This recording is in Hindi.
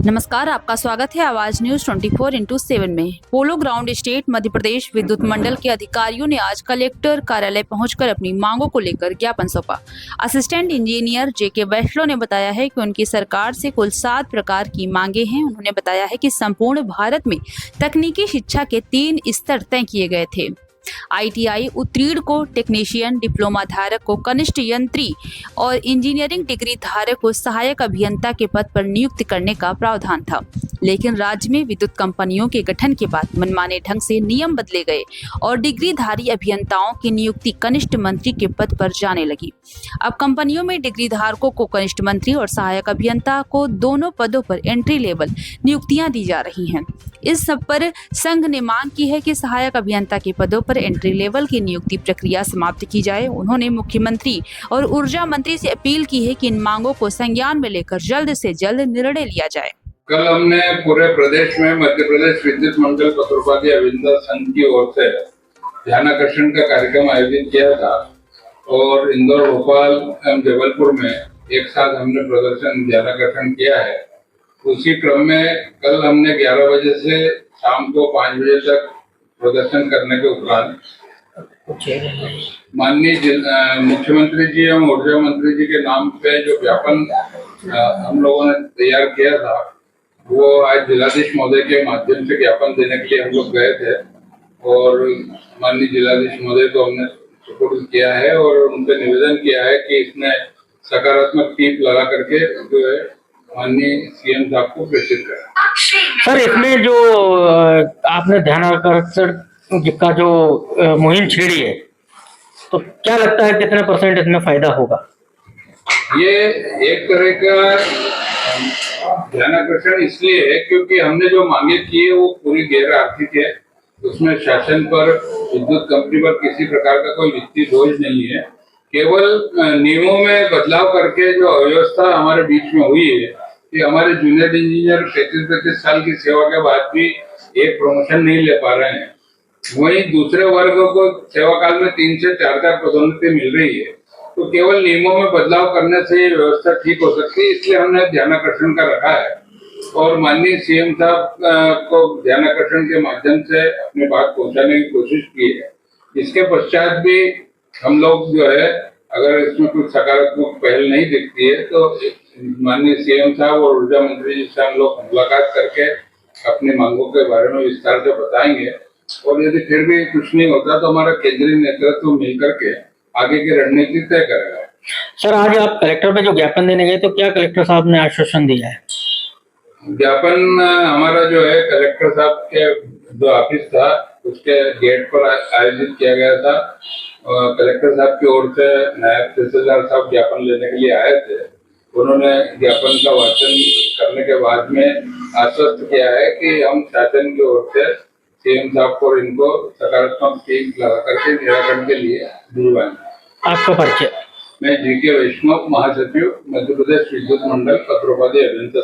नमस्कार, आपका स्वागत है आवाज न्यूज 24x7 में। Polo ground state Madhya Pradesh विद्युत मंडल के अधिकारियों ने आज कलेक्टर कार्यालय पहुंचकर अपनी मांगों को लेकर ज्ञापन सौंपा। असिस्टेंट इंजीनियर जेके वैष्णो ने बताया है कि उनकी सरकार से कुल 7 प्रकार की मांगे हैं। उन्होंने बताया है कि संपूर्ण भारत में तकनीकी शिक्षा के 3 स्तर तय किए गए थे। ITI उत्तीर्ण को टेक्नीशियन, डिप्लोमा धारक को कनिष्ठ यंत्री और इंजीनियरिंग डिग्री धारक को सहायक अभियंता के पद पर नियुक्त करने का प्रावधान था, लेकिन राज्य में विद्युत कंपनियों के गठन के बाद मनमाने ढंग से नियम बदले गए और डिग्रीधारी अभियंताओं की नियुक्ति कनिष्ठ मंत्री के पद पर जाने लगी। अब कंपनियों में डिग्री धारकों को कनिष्ठ मंत्री और सहायक अभियंता को दोनों पदों पर एंट्री लेवल नियुक्तियां दी जा रही हैं। इस सब पर संघ ने मांग की है कि सहायक अभियंता के पदों पर एंट्री लेवल की नियुक्ति प्रक्रिया समाप्त की जाए। उन्होंने मुख्यमंत्री और ऊर्जा मंत्री से अपील की है कि इन मांगों को संज्ञान में लेकर जल्द से जल्द निर्णय लिया जाए। कल हमने पूरे प्रदेश में मध्य प्रदेश विद्युत मंडल पत्रोपाध्याय अभियंता संघ की ओर से ध्यानाकर्षण का कार्यक्रम आयोजित किया था और इंदौर, भोपाल एवं जबलपुर में एक साथ हमने प्रदर्शन ध्यानाकर्षण किया है। उसी क्रम में कल हमने 11 बजे से शाम को 5 बजे तक प्रदर्शन करने के उपरांत माननीय मुख्यमंत्री जी एवं ऊर्जा मंत्री जी के नाम पे जो ज्ञापन हम लोगों ने तैयार किया था, वो आज जिलाधीश महोदय के माध्यम से ज्ञापन देने के लिए हम लोग गए थे और माननीय जिलाधीश महोदय को हमने सपोर्ट किया है और उनसे निवेदन किया है कि इसमें सकारात्मक टीप लगा करके जो है माननीय CM साहब को प्रेषित करें। सर, इसमें जो आपने ध्यानाकर्षण का जो मुहिम छेड़ी है, तो क्या लगता है कितने % इसमें फायदा होगा? ये एक तरह का ध्यानाकर्षण इसलिए है क्योंकि हमने जो मांगे की है वो पूरी गैर आर्थिक है। उसमें शासन पर, विद्युत कंपनी पर किसी प्रकार का कोई वित्तीय बोझ नहीं है। केवल नियमों में बदलाव करके जो अव्यवस्था हमारे बीच में हुई है कि हमारे जूनियर इंजीनियर 33-35 साल की सेवा के बाद भी एक प्रमोशन नहीं ले पा रहे हैं। वहीं दूसरे वर्गों को सेवा काल में 3 से 4 पदोन्नति मिल रही है। तो केवल नियमों में बदलाव करने से ये व्यवस्था ठीक हो सकती है, इसलिए हमने ध्यानाकर्षण का रखा है और माननीय CM साहब को ध्यानाकर्षण के माध्यम से अपनी बात पहुंचाने की कोशिश की है। इसके पश्चात भी हम लोग जो है, अगर इसमें कुछ सकारात्मक पहल नहीं दिखती है तो माननीय CM साहब और ऊर्जा मंत्री जी से हम लोग मुलाकात करके अपनी मांगों के बारे में विस्तार से बताएंगे और यदि फिर भी कुछ नहीं होता तो हमारा केंद्रीय नेतृत्व मिलकर के आगे की रणनीति तय करेगा। सर, आज आप कलेक्टर पे जो ज्ञापन देने गए तो क्या कलेक्टर साहब ने आश्वासन दिया है? ज्ञापन हमारा जो है कलेक्टर साहब के जो ऑफिस था उसके गेट पर आयोजित किया गया था। कलेक्टर साहब की ओर से नायब तहसीलदार साहब ज्ञापन लेने के लिए आए थे। उन्होंने ज्ञापन का वाचन करने के बाद में आश्वस्त किया है कि हम शासन की ओर से CM साहब को इनको सकारात्मक टीप लगा करके निराकरण के लिए भिजवाएंगे। आपका परिचय? मैं JK वैष्णव, महासचिव मध्य प्रदेश विद्युत मंडल पत्रोपाध्याय अभियंता।